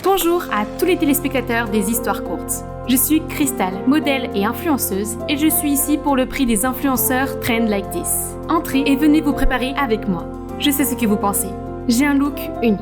Bonjour à tous les téléspectateurs des histoires courtes. Je suis Crystal, modèle et influenceuse, et je suis ici pour le prix des influenceurs Trend Like This. Entrez et venez vous préparer avec moi. Je sais ce que vous pensez. J'ai un look unique.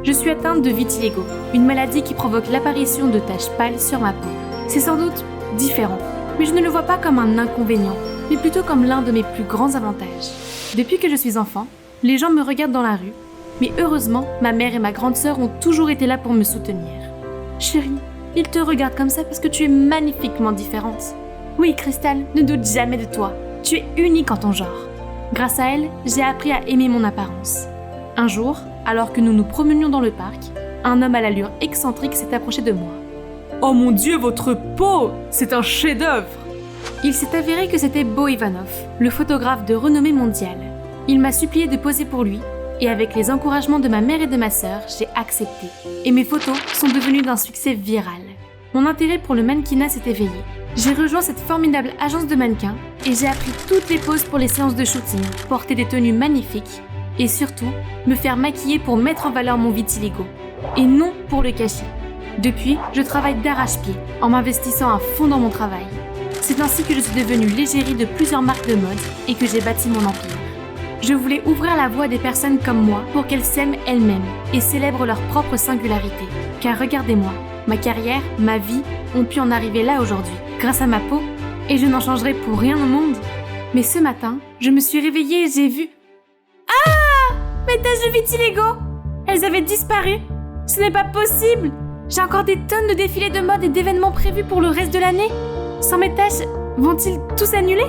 Je suis atteinte de vitiligo, une maladie qui provoque l'apparition de taches pâles sur ma peau. C'est sans doute différent, mais je ne le vois pas comme un inconvénient, mais plutôt comme l'un de mes plus grands avantages. Depuis que je suis enfant, les gens me regardent dans la rue, mais heureusement, ma mère et ma grande sœur ont toujours été là pour me soutenir. Chérie, ils te regardent comme ça parce que tu es magnifiquement différente. Oui, Crystal, ne doute jamais de toi. Tu es unique en ton genre. Grâce à elle, j'ai appris à aimer mon apparence. Un jour, alors que nous nous promenions dans le parc, un homme à l'allure excentrique s'est approché de moi. Oh mon Dieu, votre peau! C'est un chef-d'œuvre! Il s'est avéré que c'était Bo Ivanov, le photographe de renommée mondiale. Il m'a supplié de poser pour lui, et avec les encouragements de ma mère et de ma sœur, j'ai accepté. Et mes photos sont devenues d'un succès viral. Mon intérêt pour le mannequinat s'est éveillé. J'ai rejoint cette formidable agence de mannequins et j'ai appris toutes les poses pour les séances de shooting, porter des tenues magnifiques et surtout, me faire maquiller pour mettre en valeur mon vitiligo. Et non pour le cacher. Depuis, je travaille d'arrache-pied en m'investissant à fond dans mon travail. C'est ainsi que je suis devenue l'égérie de plusieurs marques de mode et que j'ai bâti mon empire. Je voulais ouvrir la voie des personnes comme moi pour qu'elles s'aiment elles-mêmes et célèbrent leur propre singularité. Car regardez-moi, ma carrière, ma vie ont pu en arriver là aujourd'hui, grâce à ma peau, et je n'en changerai pour rien au monde. Mais ce matin, je me suis réveillée et j'ai vu... Ah! Mes taches de vitiligo! Elles avaient disparu! Ce n'est pas possible! J'ai encore des tonnes de défilés de mode et d'événements prévus pour le reste de l'année. Sans mes taches, vont-ils tous annuler?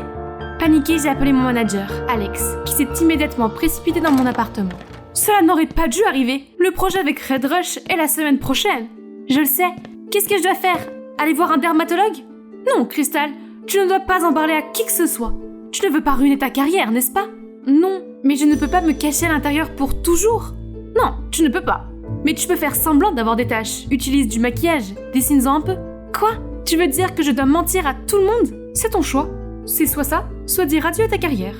Paniquée, j'ai appelé mon manager, Alex, qui s'est immédiatement précipité dans mon appartement. Cela n'aurait pas dû arriver. Le projet avec Red Rush est la semaine prochaine. Je le sais. Qu'est-ce que je dois faire? Aller voir un dermatologue? Non, Crystal, tu ne dois pas en parler à qui que ce soit. Tu ne veux pas ruiner ta carrière, n'est-ce pas? Non, mais je ne peux pas me cacher à l'intérieur pour toujours. Non, tu ne peux pas. Mais tu peux faire semblant d'avoir des taches. Utilise du maquillage, dessine-en un peu. Quoi? Tu veux dire que je dois mentir à tout le monde? C'est ton choix. C'est soit ça, soit dire adieu à ta carrière.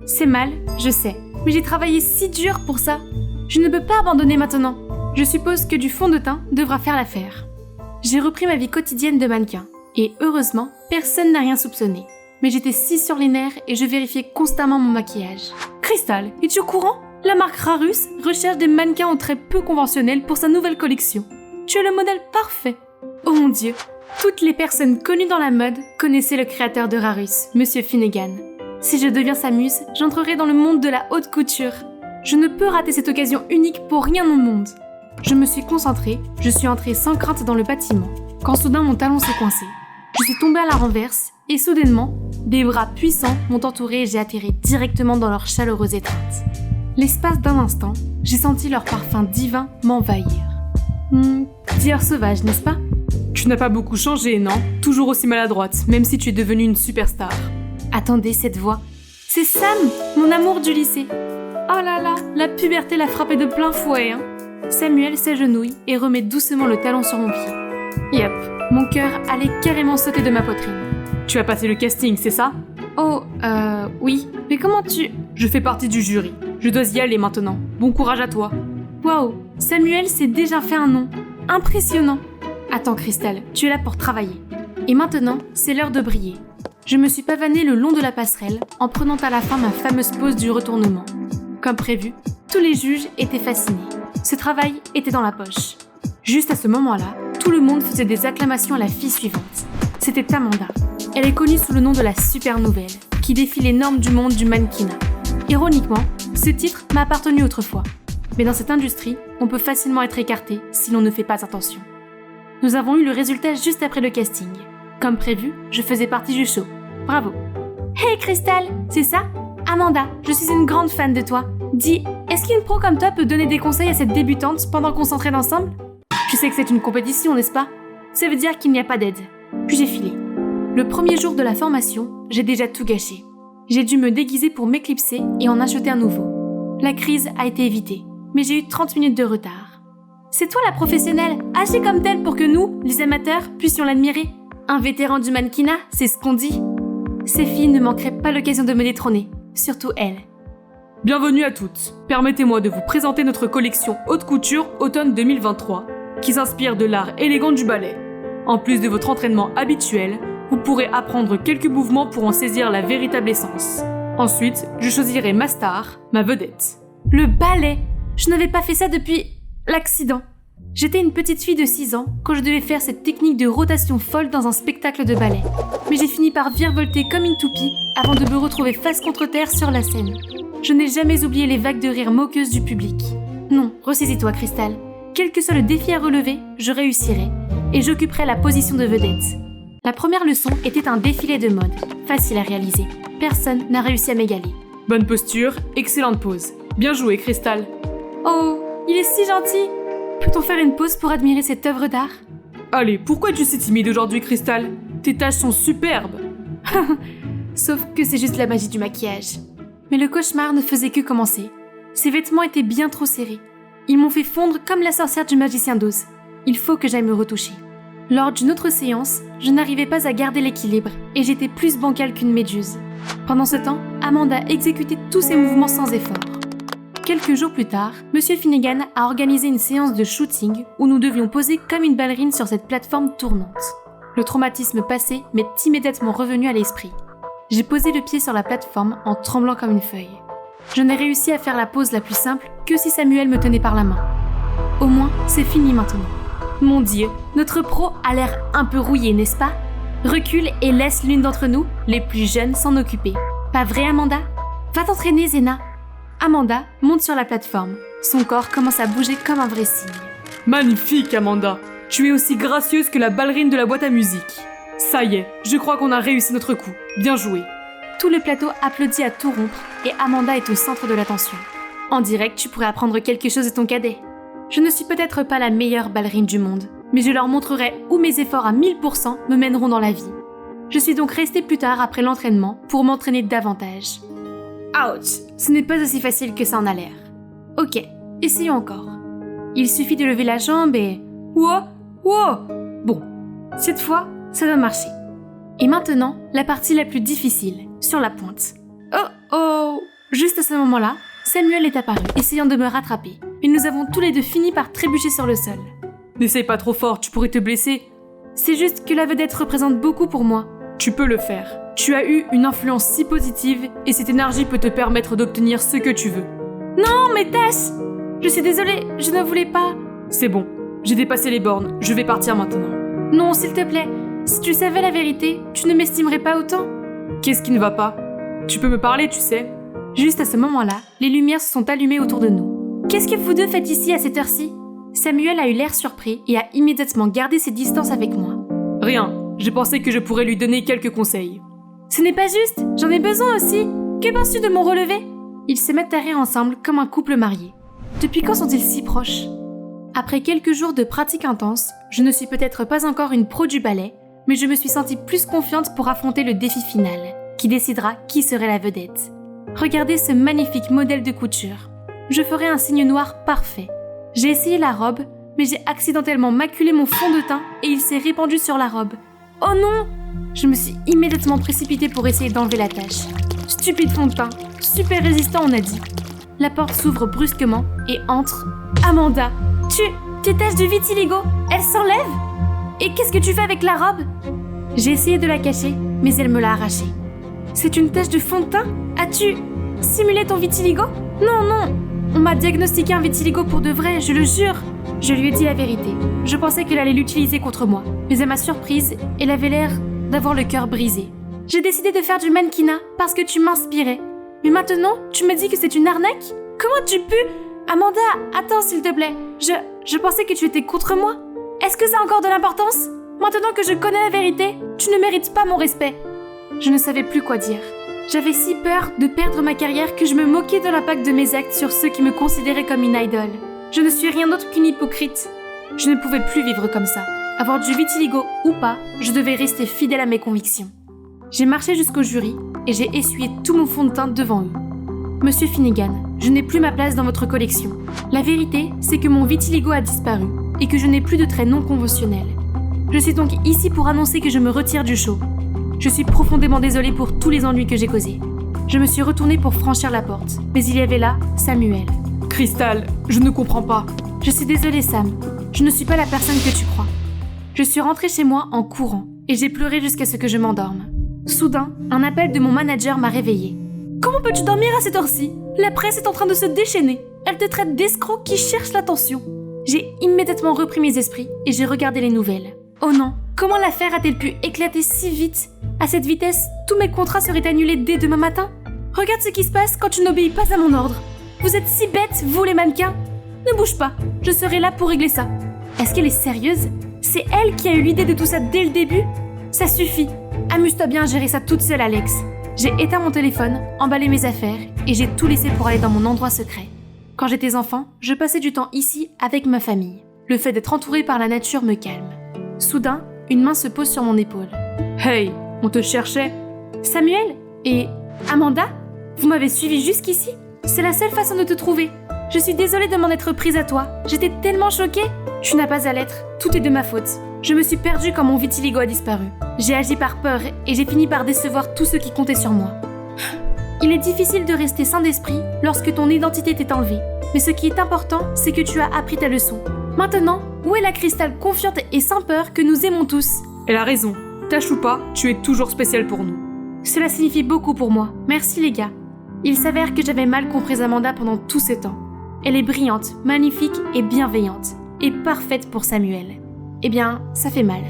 C'est mal, je sais, mais j'ai travaillé si dur pour ça. Je ne peux pas abandonner maintenant. Je suppose que du fond de teint devra faire l'affaire. J'ai repris ma vie quotidienne de mannequin, et heureusement, personne n'a rien soupçonné. Mais j'étais si sur les nerfs et je vérifiais constamment mon maquillage. Crystal, es-tu au courant? La marque Rarus recherche des mannequins aux traits peu conventionnels pour sa nouvelle collection. Tu es le modèle parfait. Oh mon Dieu! Toutes les personnes connues dans la mode connaissaient le créateur de Rarus, Monsieur Finnegan. Si je deviens sa muse, j'entrerai dans le monde de la haute couture. Je ne peux rater cette occasion unique pour rien au monde. Je me suis concentrée, je suis entrée sans crainte dans le bâtiment, quand soudain mon talon s'est coincé. Je suis tombée à la renverse, et soudainement, des bras puissants m'ont entourée et j'ai atterri directement dans leur chaleureuse étreinte. L'espace d'un instant, j'ai senti leur parfum divin m'envahir. Dior sauvage, n'est-ce pas? Tu n'as pas beaucoup changé, non? Toujours aussi maladroite, même si tu es devenue une superstar. Attendez, cette voix. C'est Sam, mon amour du lycée. Oh là là, la puberté l'a frappé de plein fouet, hein. Samuel s'agenouille et remet doucement le talon sur mon pied. Yep, mon cœur allait carrément sauter de ma poitrine. Tu as passé le casting, c'est ça? Oh, oui. Mais comment tu... Je fais partie du jury. Je dois y aller maintenant. Bon courage à toi. Waouh, Samuel s'est déjà fait un nom. Impressionnant. Attends, Crystal, tu es là pour travailler. Et maintenant, c'est l'heure de briller. Je me suis pavanée le long de la passerelle en prenant à la fin ma fameuse pose du retournement. Comme prévu, tous les juges étaient fascinés. Ce travail était dans la poche. Juste à ce moment-là, tout le monde faisait des acclamations à la fille suivante. C'était Amanda. Elle est connue sous le nom de la super nouvelle, qui défie les normes du monde du mannequinat. Ironiquement, ce titre m'a appartenu autrefois. Mais dans cette industrie, on peut facilement être écarté si l'on ne fait pas attention. Nous avons eu le résultat juste après le casting. Comme prévu, je faisais partie du show. Bravo. Hey Crystal, c'est ça? Amanda, je suis une grande fan de toi. Dis, est-ce qu'une pro comme toi peut donner des conseils à cette débutante pendant qu'on s'entraîne ensemble? Tu sais que c'est une compétition, n'est-ce pas? Ça veut dire qu'il n'y a pas d'aide. Puis j'ai filé. Le premier jour de la formation, j'ai déjà tout gâché. J'ai dû me déguiser pour m'éclipser et en acheter un nouveau. La crise a été évitée, mais j'ai eu 30 minutes de retard. C'est toi la professionnelle, agis comme telle pour que nous, les amateurs, puissions l'admirer. Un vétéran du mannequinat, c'est ce qu'on dit. Ces filles ne manqueraient pas l'occasion de me détrôner, surtout elle. Bienvenue à toutes. Permettez-moi de vous présenter notre collection haute couture automne 2023. qui s'inspire de l'art élégant du ballet. En plus de votre entraînement habituel, vous pourrez apprendre quelques mouvements pour en saisir la véritable essence. Ensuite, je choisirai ma star, ma vedette. Le ballet! Je n'avais pas fait ça depuis l'accident. J'étais une petite fille de 6 ans quand je devais faire cette technique de rotation folle dans un spectacle de ballet. Mais j'ai fini par virevolter comme une toupie avant de me retrouver face contre terre sur la scène. Je n'ai jamais oublié les vagues de rire moqueuses du public. Non, ressaisis-toi, Crystal. Quel que soit le défi à relever, je réussirai. Et j'occuperai la position de vedette. La première leçon était un défilé de mode. Facile à réaliser. Personne n'a réussi à m'égaler. Bonne posture, excellente pose. Bien joué, Crystal. Oh, il est si gentil! Peut-on faire une pause pour admirer cette œuvre d'art? Allez, pourquoi es-tu si timide aujourd'hui, Crystal? Tes taches sont superbes. Sauf que c'est juste la magie du maquillage. Mais le cauchemar ne faisait que commencer. Ses vêtements étaient bien trop serrés. Ils m'ont fait fondre comme la sorcière du magicien d'Oz. Il faut que j'aille me retoucher. Lors d'une autre séance, je n'arrivais pas à garder l'équilibre et j'étais plus bancale qu'une méduse. Pendant ce temps, Amanda exécutait tous ses mouvements sans effort. Quelques jours plus tard, Monsieur Finnegan a organisé une séance de shooting où nous devions poser comme une ballerine sur cette plateforme tournante. Le traumatisme passé m'est immédiatement revenu à l'esprit. J'ai posé le pied sur la plateforme en tremblant comme une feuille. Je n'ai réussi à faire la pose la plus simple que si Samuel me tenait par la main. Au moins, c'est fini maintenant. Mon Dieu, notre pro a l'air un peu rouillé, n'est-ce pas? Recule et laisse l'une d'entre nous, les plus jeunes, s'en occuper. Pas vrai, Amanda? Va t'entraîner, Zena. Amanda monte sur la plateforme. Son corps commence à bouger comme un vrai cygne. Magnifique, Amanda. Tu es aussi gracieuse que la ballerine de la boîte à musique. Ça y est, je crois qu'on a réussi notre coup. Bien joué. Tout le plateau applaudit à tout rompre et Amanda est au centre de l'attention. En direct, tu pourrais apprendre quelque chose de ton cadet. Je ne suis peut-être pas la meilleure ballerine du monde, mais je leur montrerai où mes efforts à 1000% me mèneront dans la vie. Je suis donc restée plus tard après l'entraînement pour m'entraîner davantage. Ouch! Ce n'est pas aussi facile que ça en a l'air. Ok, essayons encore. Il suffit de lever la jambe et... Wow! Bon, cette fois, ça va marcher. Et maintenant, la partie la plus difficile, sur la pointe. Oh! Juste à ce moment-là, Samuel est apparu, essayant de me rattraper. Mais nous avons tous les deux fini par trébucher sur le sol. N'essaye pas trop fort, tu pourrais te blesser. C'est juste que la vedette représente beaucoup pour moi. Tu peux le faire. Tu as eu une influence si positive et cette énergie peut te permettre d'obtenir ce que tu veux. Non, mes taches! Je suis désolée, je ne voulais pas. C'est bon, j'ai dépassé les bornes, je vais partir maintenant. Non, s'il te plaît, si tu savais la vérité, tu ne m'estimerais pas autant. Qu'est-ce qui ne va pas? Tu peux me parler, tu sais. Juste à ce moment-là, les lumières se sont allumées autour de nous. Qu'est-ce que vous deux faites ici à cette heure-ci? Samuel a eu l'air surpris et a immédiatement gardé ses distances avec moi. Rien, j'ai pensé que je pourrais lui donner quelques conseils. Ce n'est pas juste, j'en ai besoin aussi. Que penses-tu de mon relevé? Ils se mettent à rire ensemble comme un couple marié. Depuis quand sont-ils si proches? Après quelques jours de pratique intense, je ne suis peut-être pas encore une pro du ballet, mais je me suis sentie plus confiante pour affronter le défi final, qui décidera qui serait la vedette. Regardez ce magnifique modèle de couture. Je ferai un signe noir parfait. J'ai essayé la robe, mais j'ai accidentellement maculé mon fond de teint et il s'est répandu sur la robe. Oh non! Je me suis immédiatement précipitée pour essayer d'enlever la tache. Stupide fond de teint, super résistant on a dit. La porte s'ouvre brusquement et entre Amanda. Tes taches de vitiligo, elles s'enlèvent? Et qu'est-ce que tu fais avec la robe? J'ai essayé de la cacher, mais elle me l'a arrachée. C'est une tache de fond de teint? As-tu simulé ton vitiligo? Non, on m'a diagnostiqué un vitiligo pour de vrai, je le jure. Je lui ai dit la vérité. Je pensais qu'elle allait l'utiliser contre moi, mais à ma surprise, elle avait l'air d'avoir le cœur brisé. J'ai décidé de faire du mannequinat parce que tu m'inspirais. Mais maintenant, tu me dis que c'est une arnaque? Comment tu peux? Amanda, attends s'il te plaît. Je pensais que tu étais contre moi. Est-ce que ça a encore de l'importance? Maintenant que je connais la vérité, tu ne mérites pas mon respect. Je ne savais plus quoi dire. J'avais si peur de perdre ma carrière que je me moquais de l'impact de mes actes sur ceux qui me considéraient comme une idole. Je ne suis rien d'autre qu'une hypocrite. Je ne pouvais plus vivre comme ça. Avoir du vitiligo ou pas, je devais rester fidèle à mes convictions. J'ai marché jusqu'au jury et j'ai essuyé tout mon fond de teint devant eux. Monsieur Finnegan, je n'ai plus ma place dans votre collection. La vérité, c'est que mon vitiligo a disparu et que je n'ai plus de traits non conventionnels. Je suis donc ici pour annoncer que je me retire du show. Je suis profondément désolée pour tous les ennuis que j'ai causés. Je me suis retournée pour franchir la porte, mais il y avait là Samuel. Crystal, je ne comprends pas. Je suis désolée, Sam. je ne suis pas la personne que tu crois. Je suis rentrée chez moi en courant et j'ai pleuré jusqu'à ce que je m'endorme. Soudain, un appel de mon manager m'a réveillée. « Comment peux-tu dormir à cette heure-ci ? La presse est en train de se déchaîner. Elle te traite d'escroc qui cherche l'attention. » J'ai immédiatement repris mes esprits et j'ai regardé les nouvelles. Oh non, comment l'affaire a-t-elle pu éclater si vite ? À cette vitesse, tous mes contrats seraient annulés dès demain matin. Regarde ce qui se passe quand tu n'obéis pas à mon ordre. Vous êtes si bêtes, vous les mannequins. Ne bouge pas, je serai là pour régler ça. Est-ce qu'elle est sérieuse ? C'est elle qui a eu l'idée de tout ça dès le début ? Ça suffit. Amuse-toi bien à gérer ça toute seule, Alex. J'ai éteint mon téléphone, emballé mes affaires et j'ai tout laissé pour aller dans mon endroit secret. Quand j'étais enfant, je passais du temps ici avec ma famille. Le fait d'être entourée par la nature me calme. Soudain, une main se pose sur mon épaule. Hey, on te cherchait. Samuel ? Et Amanda ? Vous m'avez suivi jusqu'ici ? C'est la seule façon de te trouver. Je suis désolée de m'en être prise à toi. J'étais tellement choquée. Tu n'as pas à l'être. Tout est de ma faute. Je me suis perdue quand mon vitiligo a disparu. J'ai agi par peur et j'ai fini par décevoir tous ceux qui comptaient sur moi. Il est difficile de rester sain d'esprit lorsque ton identité t'est enlevée. Mais ce qui est important, c'est que tu as appris ta leçon. Maintenant, où est la Cristal confiante et sans peur que nous aimons tous ? Elle a raison. Tâche ou pas, tu es toujours spécial pour nous. Cela signifie beaucoup pour moi. Merci les gars. Il s'avère que j'avais mal compris Amanda pendant tout ce temps. Elle est brillante, magnifique et bienveillante. Et parfaite pour Samuel. Eh bien, ça fait mal.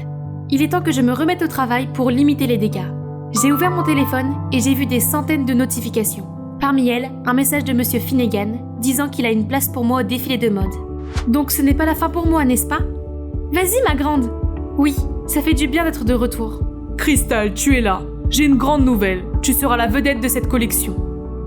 Il est temps que je me remette au travail pour limiter les dégâts. J'ai ouvert mon téléphone et j'ai vu des centaines de notifications. Parmi elles, un message de Monsieur Finnegan disant qu'il a une place pour moi au défilé de mode. Donc ce n'est pas la fin pour moi, n'est-ce pas ? Vas-y ma grande ! Oui, ça fait du bien d'être de retour. Cristal, tu es là. J'ai une grande nouvelle. Tu seras la vedette de cette collection.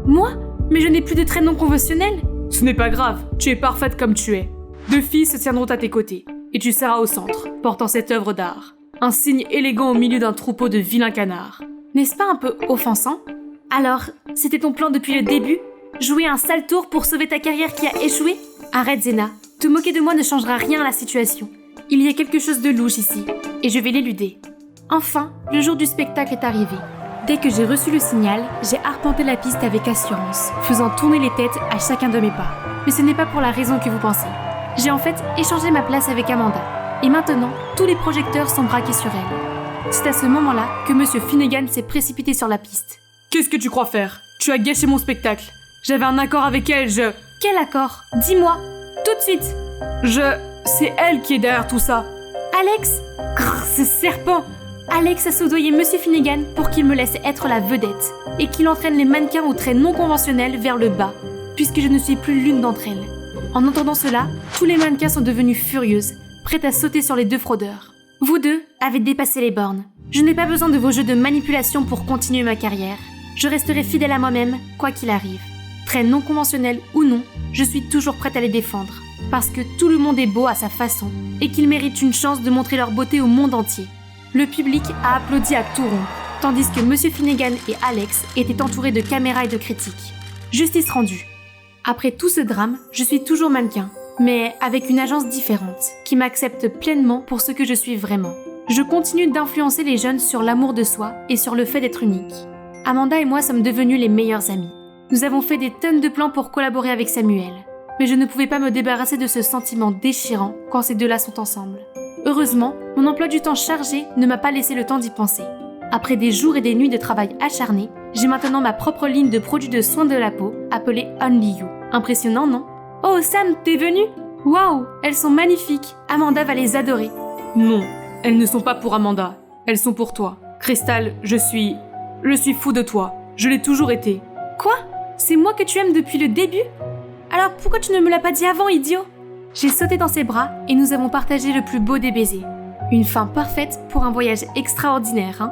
Moi ? Mais je n'ai plus de trait non conventionnel. Ce n'est pas grave, tu es parfaite comme tu es. 2 filles se tiendront à tes côtés, et tu seras au centre, portant cette œuvre d'art. Un signe élégant au milieu d'un troupeau de vilains canards. N'est-ce pas un peu offensant ? Alors, c'était ton plan depuis le début ? Jouer un sale tour pour sauver ta carrière qui a échoué ? Arrête Zena, te moquer de moi ne changera rien à la situation. Il y a quelque chose de louche ici, et je vais l'éluder. Enfin, le jour du spectacle est arrivé. Dès que j'ai reçu le signal, j'ai arpenté la piste avec assurance, faisant tourner les têtes à chacun de mes pas. Mais ce n'est pas pour la raison que vous pensez. J'ai en fait échangé ma place avec Amanda. Et maintenant, tous les projecteurs sont braqués sur elle. C'est à ce moment-là que Monsieur Finnegan s'est précipité sur la piste. Qu'est-ce que tu crois faire ? Tu as gâché mon spectacle. J'avais un accord avec elle, Quel accord ? Dis-moi, tout de suite. C'est elle qui est derrière tout ça. Alex ? Grrr, ce serpent ! Alex a soudoyé Monsieur Finnegan pour qu'il me laisse être la vedette et qu'il entraîne les mannequins aux traits non conventionnels vers le bas, puisque je ne suis plus l'une d'entre elles. En entendant cela, tous les mannequins sont devenus furieuses, prêtes à sauter sur les 2 fraudeurs. Vous deux avez dépassé les bornes. Je n'ai pas besoin de vos jeux de manipulation pour continuer ma carrière. Je resterai fidèle à moi-même, quoi qu'il arrive. Traits non conventionnels ou non, je suis toujours prête à les défendre. Parce que tout le monde est beau à sa façon et qu'ils méritent une chance de montrer leur beauté au monde entier. Le public a applaudi à tout rond, tandis que Monsieur Finnegan et Alex étaient entourés de caméras et de critiques. Justice rendue. Après tout ce drame, je suis toujours mannequin, mais avec une agence différente, qui m'accepte pleinement pour ce que je suis vraiment. Je continue d'influencer les jeunes sur l'amour de soi et sur le fait d'être unique. Amanda et moi sommes devenus les meilleurs amis. Nous avons fait des tonnes de plans pour collaborer avec Samuel, mais je ne pouvais pas me débarrasser de ce sentiment déchirant quand ces deux-là sont ensemble. Heureusement, mon emploi du temps chargé ne m'a pas laissé le temps d'y penser. Après des jours et des nuits de travail acharné, j'ai maintenant ma propre ligne de produits de soins de la peau appelée Only You. Impressionnant, non ? Oh Sam, t'es venue ? Waouh, elles sont magnifiques. Amanda va les adorer. Non, elles ne sont pas pour Amanda. Elles sont pour toi. Cristal, je suis fou de toi. Je l'ai toujours été. Quoi ? C'est moi que tu aimes depuis le début ? Alors pourquoi tu ne me l'as pas dit avant, idiot ? J'ai sauté dans ses bras et nous avons partagé le plus beau des baisers. Une fin parfaite pour un voyage extraordinaire, hein ?